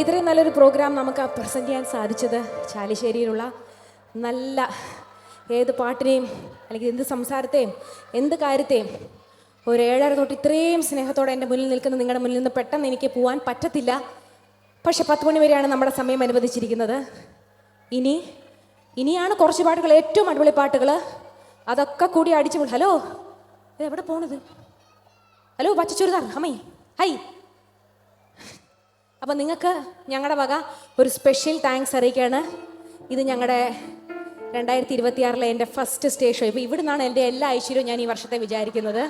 ഇത്രയും നല്ലൊരു പ്രോഗ്രാം നമുക്ക് പ്രസൻറ്റ് ചെയ്യാൻ സാധിച്ചത് ചാലിശ്ശേരിയിലുള്ള നല്ല ഏത് പാട്ടിനെയും അല്ലെങ്കിൽ എന്ത് സംസാരത്തെയും എന്ത് കാര്യത്തെയും ഒരു 7:30 തൊട്ട് ഇത്രയും സ്നേഹത്തോടെ എൻ്റെ മുന്നിൽ നിൽക്കുന്ന നിങ്ങളുടെ മുന്നിൽ നിന്ന് പെട്ടെന്ന് എനിക്ക് പോകാൻ പറ്റത്തില്ല. പക്ഷെ 10 മണി വരെയാണ് നമ്മുടെ സമയം അനുവദിച്ചിരിക്കുന്നത്. ഇനിയാണ് കുറച്ച് പാട്ടുകൾ, ഏറ്റവും അടിപൊളി പാട്ടുകൾ. അതൊക്കെ കൂടി അടിച്ചു. ഹലോ, എവിടെ പോണത്? ഹലോ പച്ചച്ചുരിദാർ അമ്മേ, ഹൈ. അപ്പം നിങ്ങൾക്ക് ഞങ്ങളുടെ വക ഒരു സ്പെഷ്യൽ താങ്ക്സ് അറിയിക്കുകയാണ്. ഇത് ഞങ്ങളുടെ 2026 എൻ്റെ ഫസ്റ്റ് സ്റ്റേജ് ഷോ. ഇപ്പോൾ ഇവിടെ നിന്നാണ് എൻ്റെ എല്ലാ ഐശ്വര്യവും ഞാൻ ഈ വർഷത്തെ വിചാരിക്കുന്നത്.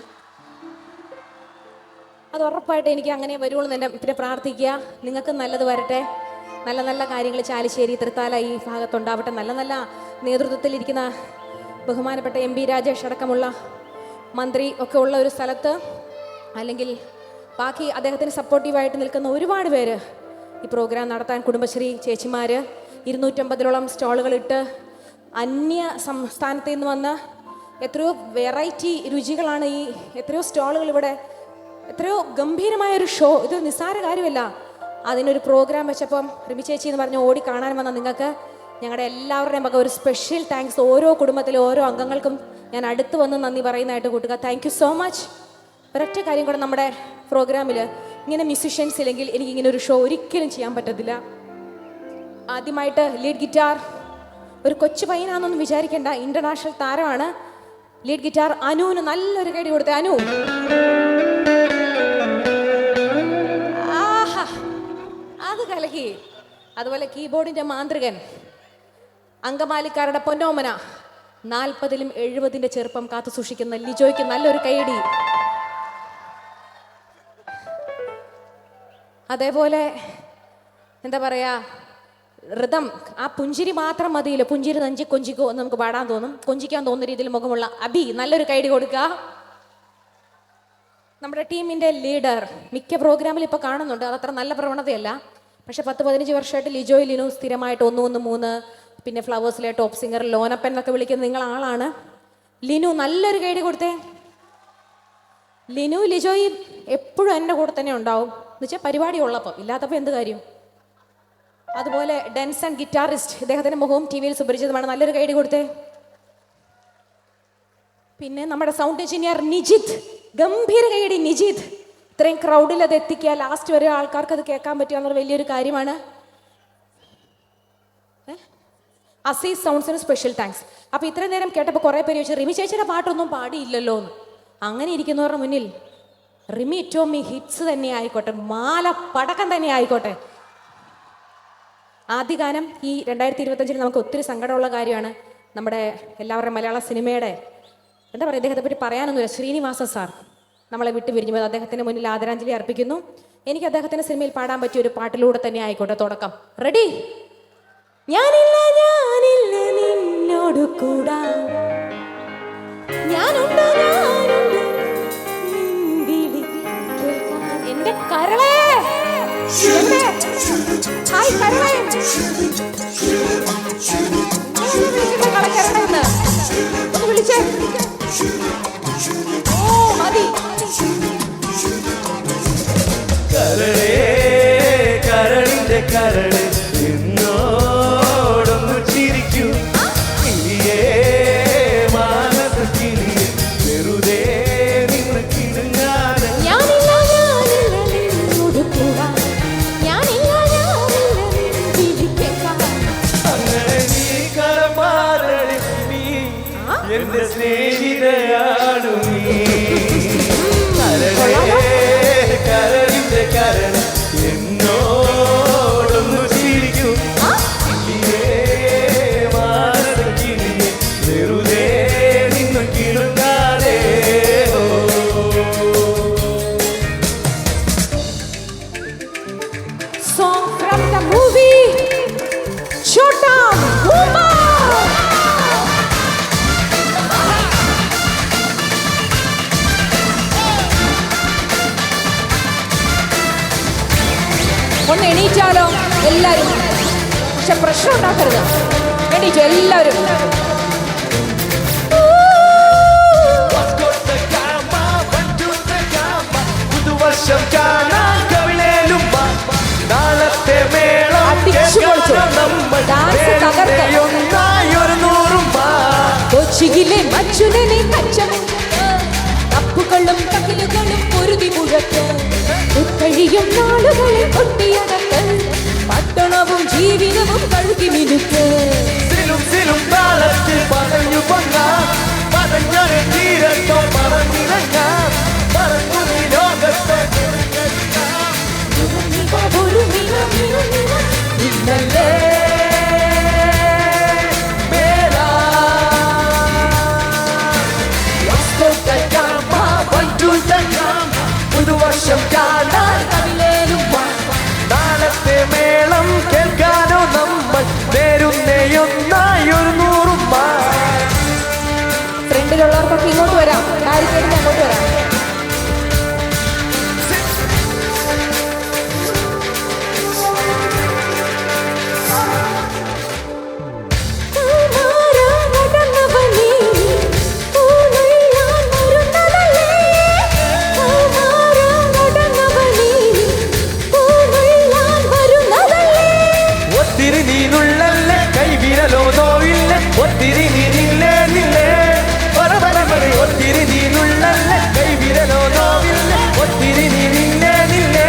അത് ഉറപ്പായിട്ട് എനിക്ക് അങ്ങനെ വരുള്ളൂ എന്ന് പിന്നെ പ്രാർത്ഥിക്കുക. നിങ്ങൾക്ക് നല്ലത് വരട്ടെ. നല്ല നല്ല കാര്യങ്ങൾ ചാലിശ്ശേരി, തൃത്താല ഈ ഭാഗത്തുണ്ടാവട്ടെ. നല്ല നല്ല നേതൃത്വത്തിലിരിക്കുന്ന ബഹുമാനപ്പെട്ട MP രാജേഷ് അടക്കമുള്ള മന്ത്രി ഒക്കെ ഉള്ള ഒരു സ്ഥലത്ത്, അല്ലെങ്കിൽ ബാക്കി അദ്ദേഹത്തിന് സപ്പോർട്ടീവായിട്ട് നിൽക്കുന്ന ഒരുപാട് പേര് ഈ പ്രോഗ്രാം നടത്താൻ, കുടുംബശ്രീ ചേച്ചിമാർ 250ഓളം സ്റ്റാളുകളിട്ട് അന്യ സംസ്ഥാനത്ത് നിന്ന് വന്ന എത്രയോ വെറൈറ്റി രുചികളാണ് ഈ എത്രയോ സ്റ്റാളുകൾ ഇവിടെ, എത്രയോ ഗംഭീരമായൊരു ഷോ. ഇത് നിസ്സാര കാര്യമല്ല. അതിനൊരു പ്രോഗ്രാം വെച്ചപ്പം റിമി ചേച്ചി എന്ന് പറഞ്ഞ് ഓടി കാണാൻ വന്ന നിങ്ങൾക്ക് ഞങ്ങളുടെ എല്ലാവരുടെയും വക ഒരു സ്പെഷ്യൽ താങ്ക്സ്. ഓരോ കുടുംബത്തിലെ ഓരോ അംഗങ്ങൾക്കും ഞാൻ അടുത്ത് വന്ന് നന്ദി പറയുന്നതായിട്ട് കൂട്ടുക. Thank you so much. ഒരൊറ്റ കാര്യം കൂടെ, നമ്മുടെ പ്രോഗ്രാമിൽ ഇങ്ങനെ മ്യൂസിഷ്യൻസ് ഇല്ലെങ്കിൽ എനിക്കിങ്ങനെ ഒരു ഷോ ഒരിക്കലും ചെയ്യാൻ പറ്റത്തില്ല. ആദ്യമായിട്ട് ലീഡ് ഗിറ്റാർ, ഒരു കൊച്ചു പയ്യനാണെന്നൊന്നും വിചാരിക്കേണ്ട, ഇന്റർനാഷണൽ താരമാണ്. ലീഡ് ഗിറ്റാർ അനുവിന് നല്ലൊരു കൈഡി കൊടുത്തേ. അനു, ആഹാ, അത് കലക്കി. അതുപോലെ കീബോർഡിന്റെ മാന്ത്രികൻ, അങ്കമാലിക്കാരുടെ പൊന്നോമന, 40-ലും 70-ന്റെ ചെറുപ്പം കാത്തു സൂക്ഷിക്കുന്ന ലിജോയ്ക്ക് നല്ലൊരു കൈഡി. അതേപോലെ എന്താ പറയാ, ഋതം, ആ പുഞ്ചിരി മാത്രം മതിയില്ല, പുഞ്ചിരി നഞ്ചി കൊഞ്ചിക്കോ എന്ന് നമുക്ക് പാടാൻ തോന്നും, കൊഞ്ചിക്കാൻ തോന്നുന്ന രീതിയിൽ മുഖമുള്ള അബി, നല്ലൊരു കൈഡി കൊടുക്കുക. നമ്മുടെ ടീമിൻ്റെ ലീഡർ മിക്ക പ്രോഗ്രാമിൽ ഇപ്പോൾ കാണുന്നുണ്ട്, അതത്ര നല്ല പ്രവണതയല്ല. പക്ഷെ 10-15 വർഷമായിട്ട് ലിജോയ് ലിനു സ്ഥിരമായിട്ട് 113, പിന്നെ ഫ്ലവേഴ്സിലെ ടോപ്പ് സിംഗർ ലോനപ്പൻ എന്നൊക്കെ വിളിക്കുന്ന നിങ്ങൾ ആളാണ്. ലിനു, നല്ലൊരു കൈഡി കൊടുത്തേ. ലിനു ലിജോയ് എപ്പോഴും എൻ്റെ കൂടെ തന്നെ ഉണ്ടാവും, എന്ന് വെച്ചാൽ പരിപാടി ഉള്ളപ്പോൾ, ഇല്ലാത്തപ്പോൾ എന്ത് കാര്യം. അതുപോലെ ഡാൻസ് ആൻഡ് ഗിറ്റാറിസ്റ്റ്, ഇദ്ദേഹത്തിൻ്റെ മുഖവും TV യിൽ സുപരിചിതമാണ്, നല്ലൊരു കൈഡി കൊടുത്തേ. പിന്നെ നമ്മുടെ സൗണ്ട് എഞ്ചിനീയർ നിജിത്, ഗംഭീര കൈഡി നിജിത്. ഇത്രയും ക്രൗഡിൽ അത് എത്തിക്കുക, ലാസ്റ്റ് വരെ ആൾക്കാർക്ക് അത് കേൾക്കാൻ പറ്റുക എന്നുള്ള വലിയൊരു കാര്യമാണ്. അസീസ് സൗണ്ട്സിന് സ്പെഷ്യൽ താങ്ക്സ്. അപ്പോൾ ഇത്രയും നേരം കേട്ടപ്പോൾ കുറേ പേര് ചോദിച്ചു റിമി ചേച്ചിയുടെ പാട്ടൊന്നും പാടിയില്ലല്ലോ എന്ന്. അങ്ങനെ ഇരിക്കുന്നവരുടെ മുന്നിൽ റിമി ടോമി ഹിറ്റ്സ് തന്നെ ആയിക്കോട്ടെ, മാല പടക്കം തന്നെ ആയിക്കോട്ടെ. ആദ്യ ഗാനം ഈ 2025 നമുക്ക് ഒത്തിരി സങ്കടമുള്ള കാര്യമാണ്. നമ്മുടെ എല്ലാവരുടെയും മലയാള സിനിമയുടെ എന്താ പറയുക, അദ്ദേഹത്തെ പറ്റി പറയാനൊന്നുമില്ല, ശ്രീനിവാസൻ സാർ നമ്മളെ വിട്ടു പിരിഞ്ഞു പോയത്. അദ്ദേഹത്തിൻ്റെ മുന്നിൽ ആദരാഞ്ജലി അർപ്പിക്കുന്നു. എനിക്ക് അദ്ദേഹത്തിൻ്റെ സിനിമയിൽ പാടാൻ പറ്റിയ ഒരു പാട്ടിലൂടെ തന്നെ ആയിക്കോട്ടെ തുടക്കം. റെഡി? ഞാനില്ല ഞാനില്ല നിന്നോട് കൂടാ, ഞാനുണ്ട് ഞാനുണ്ട് നിൻവിളി കേൾക്കാൻ. എൻ്റെ കരളേ, ഹായ് കരളേ, ഒന്ന് വിളിച്ചേ. ഓ മതി. കരളേ കരളിന്റെ കരള് എന്നോടൊന്നു ചിരിക്കൂ, കിളിയേ മാനസ കിളിയെ വെറുതെ നിന്ന് കിടുങ്ങാതെ. ഞാനില്ല ഞാനില്ല നിന്നോട് കൂടാ, ഞാനില്ല ഞാനില്ല നിൻവിളി കേൾക്കാൻ. അങ്ങനെ നീ കരമാറളി, നീ എന്റെ സ്നേഹിതയാണു നീ. കരളേ കരളിന്റെ കരള് എന്നോടൊന്നു ചിരിക്കൂ, കിളിയേ മാനസ കിളിയെ വെറുതെ നിന്ന് കിടുങ്ങാതെ. Song from the movie Chota Bhooma. ഒന്ന് എണീറ്റാലോ എല്ലാവരും? പക്ഷെ പ്രശ്നം ഉണ്ടാക്കരുത്. എണീറ്റോ എല്ലാവരും? പുതുവർഷം കാണാൻ കവിളേലും നാളത്തെ നമ്മൾ ഡാൻസ് തകർത്ത്. ഒന്നായി ഒരു നൂറും കൊച്ചിയിലെ മച്ചുനനെ തപ്പുകളും തകിലുകളും പൊരുതി മുഴക്ക് കഴിയും നാളുകളിൽ കൊട്ടിയടക്ക് പട്ടണവും ജീവിതവും കഴുകി മിനുക്ക് സിലും താളത്തിൽ പറഞ്ഞു പൊങ്ങാം പറഞ്ഞൊരു തീരത്തോ പറഞ്ഞിറങ്ങാം പറഞ്ഞു നീ ലോകത്തെ ഇന്നല്ലേ പുതുവർഷം കാണാൻ നാളത്തെ മേളം കേൾക്കാനോ നമ്മൾ നേരുന്നേയൊന്നായി ഒരു നൂറും ഫ്രണ്ടിലുള്ളവർക്കൊക്കെ ഇങ്ങോട്ട് വരാം കാര്യത്തേക്ക് അങ്ങോട്ട് വരാം ഒത്തിരി നീനില്ലേ നില്ലേ ഒത്തിരി നീനുള്ളല്ലേ കൈവിരലോ നോവില്ലേ ഒത്തിരി നീനില്ലേ നില്ലേ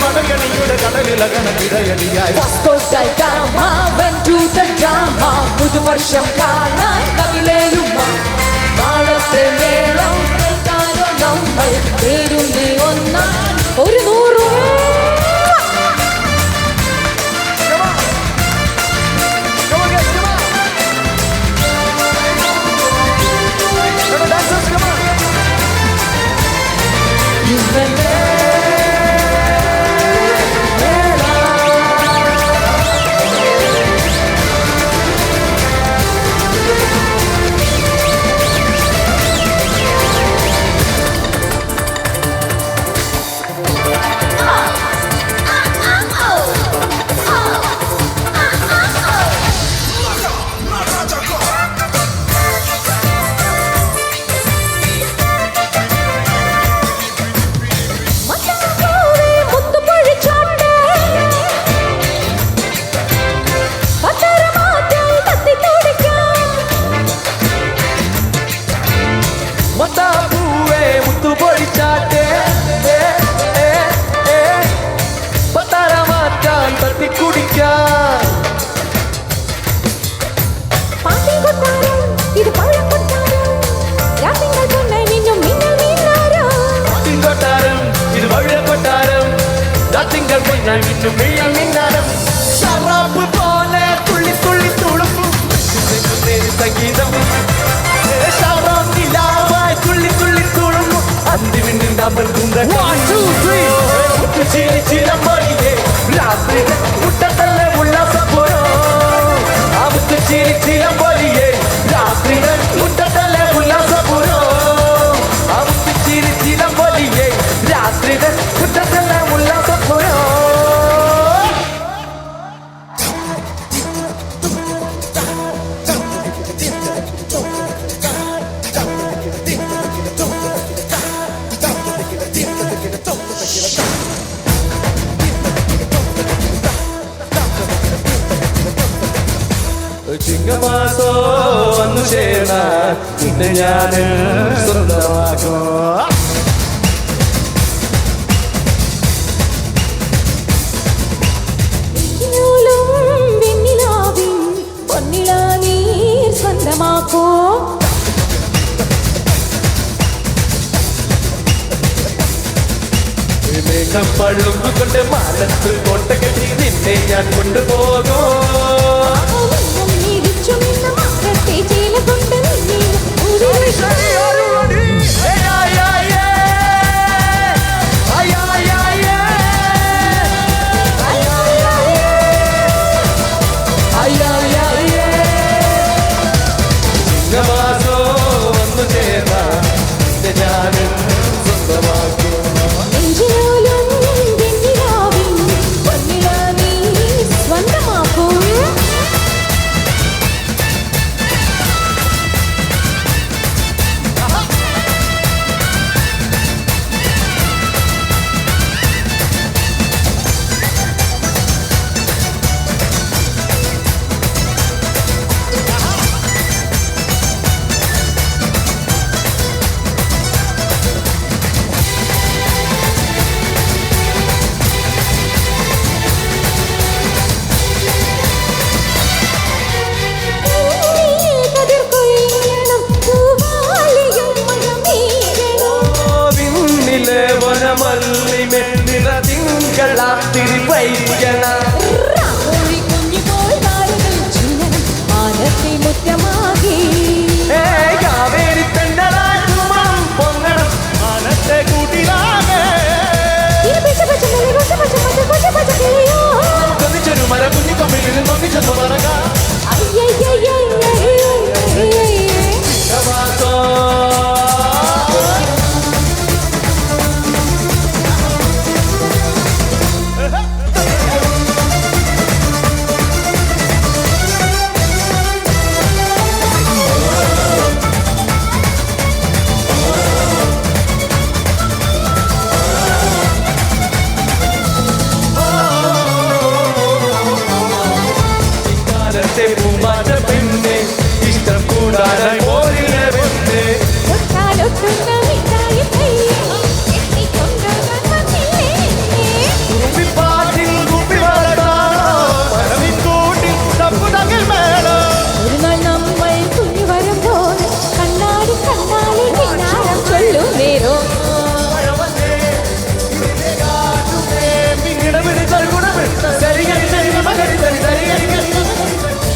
മതകണിയുടെ കടലിലകണക്കിടയടിയായി പുതുവർഷം കാണാൻ കവിലേരുമ നാളത്തെ മേളം കേൾക്കാനോ നമ്മൾ പേരുന്നേ ഒന്നാ ഒരു നൂറും ഷറാപ്പ് പോലെ തുള്ളി തുള്ളി തുളുമ്പും സംഗീതം ഷറാപ്പിലാവായി തുള്ളി തുള്ളി തുളുമ്പും അന്തിമിണ്ടിൽ നമ്മൾ ചിലമ്പൊഴിയേ രാത്രി മുട്ടത്തല്ല ഉല്ലാസപ്പുറോ അവത്ത് ചിലമ്പൊഴിയേ രാത്രി മുട്ടത്തല്ല ഉല്ലാസപ്പുറോ അവത്ത് ചിലമ്പൊഴിയേ രാത്രി മുട്ടത്തല്ല ഉല്ലാസപ്പുറോ ചിങ്ങമാസോ വന്നു ചേർന്ന ഇന്ന് ഞാൻ സ്വന്തമാക്കോ സ്വന്തമാക്കോ പള്ളുകൊണ്ട് മാനത്ത് കൊണ്ട കെട്ടി നിന്നെ ഞാൻ കൊണ്ടുപോകോ ചിങ്ങമാസോ വന്നു ചേർന്ന ഞാനും സ്വന്തമാക്കും സ്വന്തമാക്കൂ വയ്ക്കണം. കാവേരി പെണ്ണടാകുമണം പൊങ്ങണം മാനത്തെ കൂട്ടിലാകെ കൊന്നിച്ചൊരു മര കുഞ്ഞിക്കൊമ്പിൽ കൊന്നിച്ചെന്ന് പറക പൂമാറ്റ പിന്നെ ഇഷ്ടം കൂടാനായി പോരിലെ പിന്നെ പാട്ടിൽ കുപ്പി വളരാനോ മരവിൻ കൂട്ടിൽ തപ്പുതകിൽ മേളോ ഒരു നാൾ നമ്മൾ കുഞ്ഞു വരുമ്പോൾ കണ്ണാടി കണ്ണാടി കിന്നാരം ചൊല്ലും നേരോ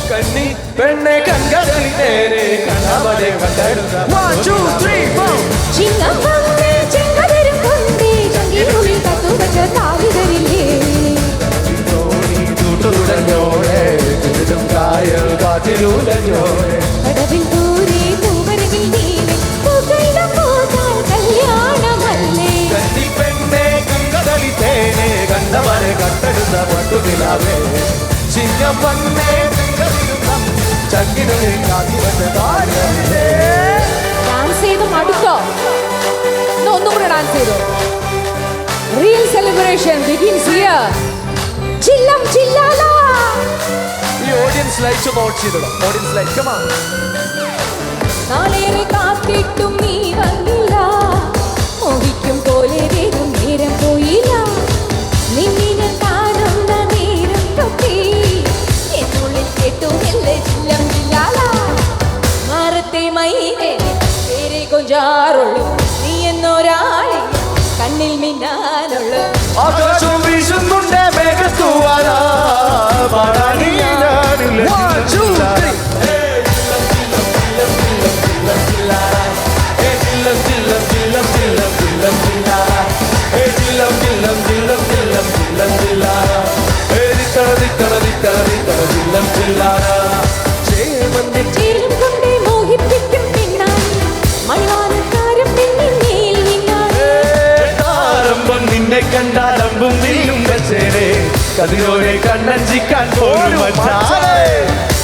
കണ്ണി പെണ്ണെ കൺകളിൽ നേരെ കണ്ണവരെ കണ്ടെടുത്ത 1 2 3 4 ചിങ്ങപ്പൂവേ ചെങ്കതിരും കൊണ്ടേ ചങ്കിനുള്ളിൽ തത്തുവച്ച താലികരില്ലേ തുടഞ്ഞോടെ ചുറ്റും കായൽ കാറ്റിലൂടഞ്ഞോടെ കടവിൽ ദൂരെ പൂവരകിൽ നീലെ പൂക്കളുടെ പൂത്താൽ കല്യാണമല്ലേ കണ്ണി പെണ്ണെ കൺകളിൽ തേനെ കണ്ണവരെ കണ്ടെടുത്ത പട്ടുകിലാവേ ചിങ്ങം വന്നേ ചങ്കിനുള്ളിൽ കാത്തിവച്ച താലികളിലേ ഡാൻസ് ചെയ്ത് മടുത്തോ ഒന്നും കൂടെ ഡാൻസ് ചെയ്തോ റിയൽ സെലിബ്രേഷൻ ബിഗിൻസ് ഹിയർ ചില്ലം ചില്ലാല ഈ ഓഡിയൻസ് ലൈക്സ് നോട്ട് ചെയ്തോ ഓഡിയൻസ് ലൈക്ക് കം ഓൺ നാളേറെ കാത്തിട്ടും നീ വന്നില്ല മോഹിക്കും പോലെ വേഗം നേരം പോയില്ല നിന്നിനെ കാണുന്ന നേരം തൊട്ടേ എന്നുള്ളിൽ കേട്ടുമില്ലേ ചില്ലം ചില്ലാല മാറത്തെ മൈനെ പേരെ കൊഞ്ചാറുള്ളൂ നീ എന്നൊരാളെ കണ്ണിൽ മിന്നാനുള്ളൂ ആകാശം വീശുന്നുണ്ടേ മേഘത്തൂവാനാ പാടാനില്ല 1 2 ചേരും കൊണ്ടേ മോഹിപ്പിക്കും പിന്നാലെ മണിവാനക്കാരും പിന്നിൽ മേൽ നിന്നാലെ ആരംഭം നിന്നെ കണ്ടാലമ്പും നില്ലും കച്ചേരെ കതിരോരെ കണ്ണഞ്ചിക്കാൻ പോലും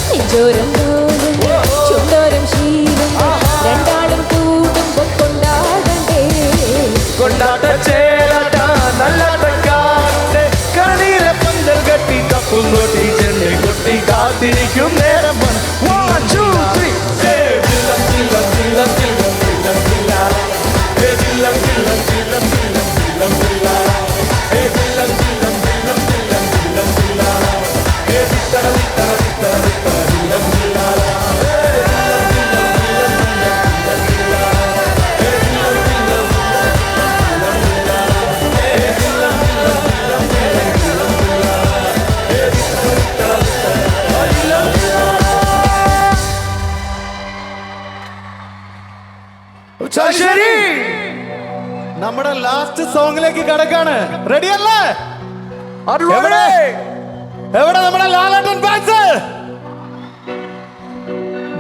നെഞ്ചോരം തോലും ചുണ്ടോരം ശീലം രണ്ടാളും കൂടുമ്പം കൊണ്ടാടണ്ടേ കൊണ്ടാട്ട ചേലാട്ട നല്ലാട്ടക്കാരുടെ കണീരെ പന്തൽ കെട്ടി തപ്പും കൊട്ടി ചെണ്ണി കൊട്ടി കാത്തിരിക്കും നേരം 1 2 3 ചില്ലം ചില്ലം ചില്ലം ചില്ലം ചില്ലം ചില്ലം ചില്ലം ചില്ലം ചില്ലം ചില്ലം ചില്ലം ചില്ലം ചില്ലം ചില്ലം ചില്ലം ചില്ലം ചില്ലം ചില്ലം വിത്തറ വിത്തറ വിത്തറ വിത്തറ ചില്ലം ചില്ലം ശരി നമ്മുടെ ലാസ്റ്റ് സോങ്ങിലേക്ക് കടക്കാണ് റെഡി അല്ലേ എവിടെ നമ്മുടെ ലാലേട്ടൻ ഫാൻസ്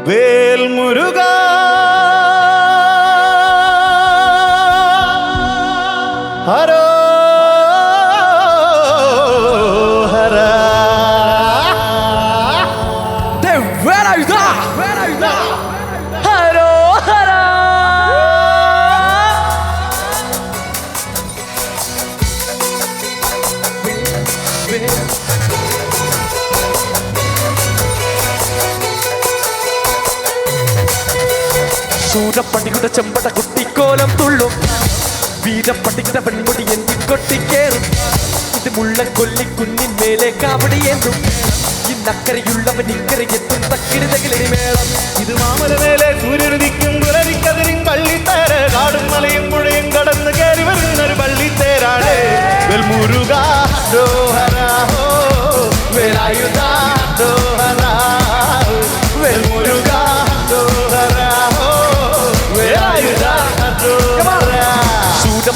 വേൽമുരുക ഹരോ ഹര ഹരോ ഹര ശൂരപ്പട്ടിയുടെ ചെമ്പട കുട്ടിക്കോലം തുള്ളും വീരപ്പട്ടിയുടെ പെൺമുടി എന്തി കൊട്ടിക്കേറും ഇത് മുള്ളക്കൊല്ലി കുഞ്ഞിന്മേലെ കാവടിയേന്തും ഇന്നക്കരയുള്ളവൻ ഇക്കരയെത്തും തക്കിടുതകിലടി മേളം ഇത് മാമലമേലെ സൂര്യനുദിക്കും പുലരിക്കതിരും പള്ളിത്തേര് കാടും മലയും പുഴയും കടന്ന് കയറി വരുന്നൊരു പള്ളിത്തേരാണ് വെൽമുരുക ഹരോ ഹര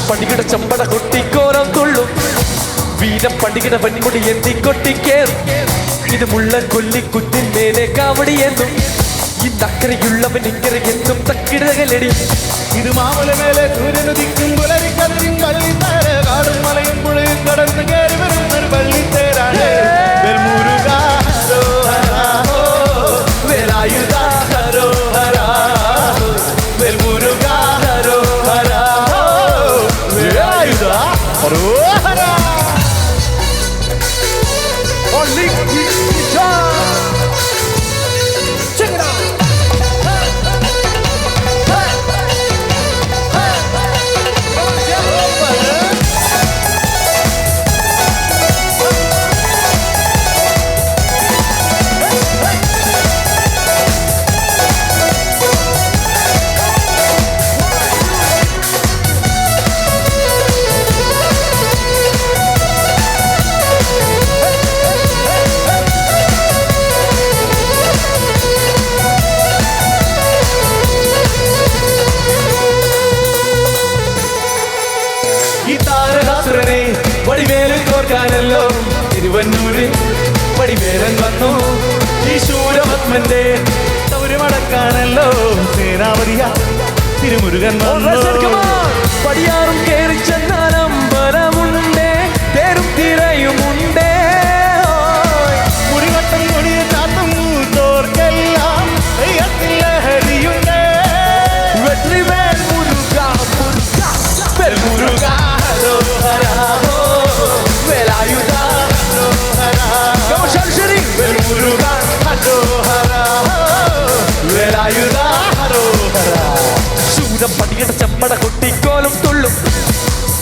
പടിയുടെ ചമ്പട കൊട്ടിക്കോരം തുള്ളും വീരം പടിയുടെ വൻമുടി എന്തി കൊട്ടിക്കേറും ഇത് മുള്ളൻ കൊല്ലി കുത്തിന്മേലെ കാവടി എന്നും ഇന്നക്കരയുള്ളവൻ ഇക്കര എന്നും തക്കിടകലടി ഇത് മാമലമേലെ സൂര്യനുദിക്കും പുലരിക്കതിരും പള്ളിത്തേര കാടും മലയും പുഴയും കടന്ന് കയറി വരുന്നൊരു പള്ളിത്തേരാണ് വെൽമുരുകാ ഹരോഹരാ വേലായുധാ ഹരോഹരാ വെൽമുരുകാ ഹരോഹരാ വേലായുധാ ഹരോഹരാ ഈ താരകാസുരനെ വടിവേലിൽ കോർക്കാനല്ലോ തിരുവന്നൂരിൽ വടിവേലൻ വന്നു ഈ ശൂരപത്മന്റെ സൗരമടക്കാണല്ലോ സേനാപതിയ തിരുമുരുകൻ പടിയാറും കേറി ചെന്നാലമ്പലമുണ്ടേ തേരും തിരയുമുണ്ടേ മുടിവട്ടം കൊടിയ ചാത്തും മൂത്തോർക്കെല്ലാം ലഹരിയുണ്ട് വെട്രിവേൽ മുരുകാ വെൽമുരുകാ ഹരോഹരാ വേലായുധാ ഹരോഹരാ വെൽമുരുകാ ഹരോഹരാ വേലായുധാ ഹരോഹരാ ശൂരം പടിയുടെ ചമ്പട കൊട്ടിക്കോലും തുള്ളും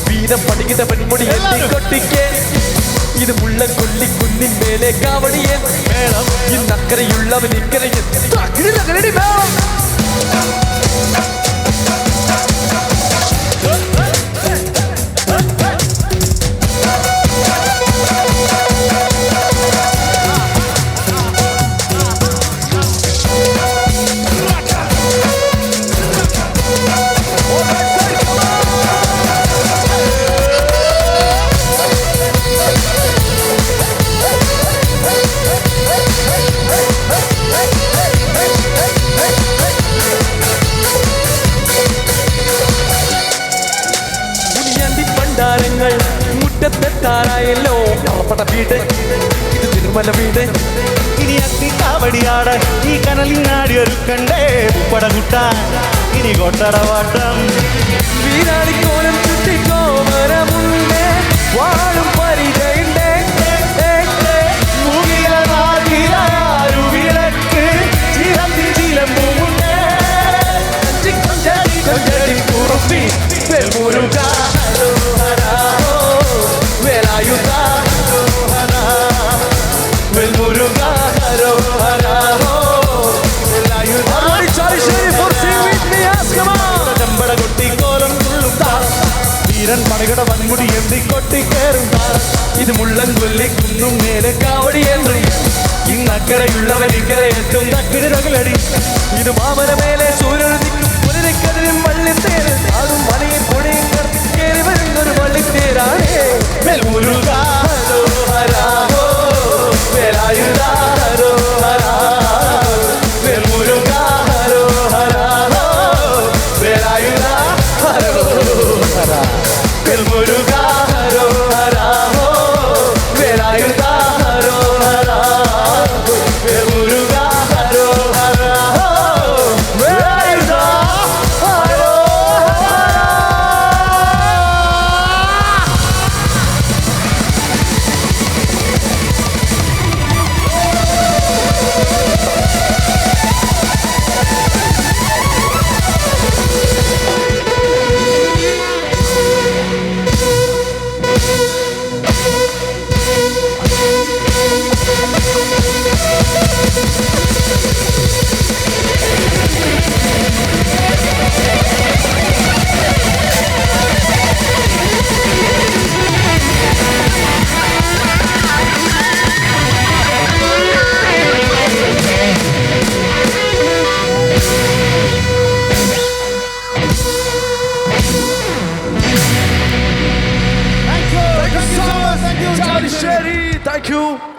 വീരം പടിയുടെ പെൺമുടി എത്തി കൊട്ടിക്കേ ഇത് മുള്ളൻ കൊല്ലി കുന്നിന്മേലെ കാവടിയൻ ഇന്നക്കരയുള്ളവൻ ഇക്കരയൻ തകിടകലടി വേണം താരങ്ങൾ മുറ്റത്തെത്താറായല്ലോ കളപ്പട വീട് ഇത് തിരുമല വീട് ഇനി അത്തിക്കാവടിയാട് ഈ കനലിനാടി ഒരുക്കണ്ടേ ഉപ്പട കുട്ടാൻ ഇനി കൊട്ടടവാട്ടം വീരാളിക്കോലം ചുറ്റിക്കോമരമുണ്ട് വാഴും പരിചയുണ്ട് വിളക്ക് ചിരന്തി ചിലമ്പുമുണ്ട് കുറുപ്പി വെൽമുരുകാ ഹരോഹരാ വേലായുധാ ഹരോഹരാ വെൽമുരുകാ ഹരോഹരാ വേലായുധാ ചമ്പട കൊട്ടിക്കോലം തുള്ളും വീരൻ പടകട വൻമുടി എന്തി കൊട്ടിക്കേറും ഇത് മുള്ളൻ കൊല്ലി കുന്നും മേലെ കാവടി എന്ന് ഇന്നക്കരയുള്ളവൻ ഇക്കര എത്തും തക്കിടകലടി ഇത് മാമല മേലെ സൂര്യനുദിക്കും പുലരിക്കതിരും വള്ളിത്തേര് അതും മലയും പൊടിയും കയറി വരുന്നൊരു വള്ളിത്തേരാണ് വെൽമുരുകാ ഹരോഹരാ വേലായുധാ ഹരോഹരാ വെൽമുരുകാ ഹരോഹരാ വേലായുധാ ഹരോഹരാ വെൽമുരുകാ ഹരോഹരാ വേലായുധാ ഹരോഹരാ വെൽമുരുകാ ശരി, താങ്ക് യു.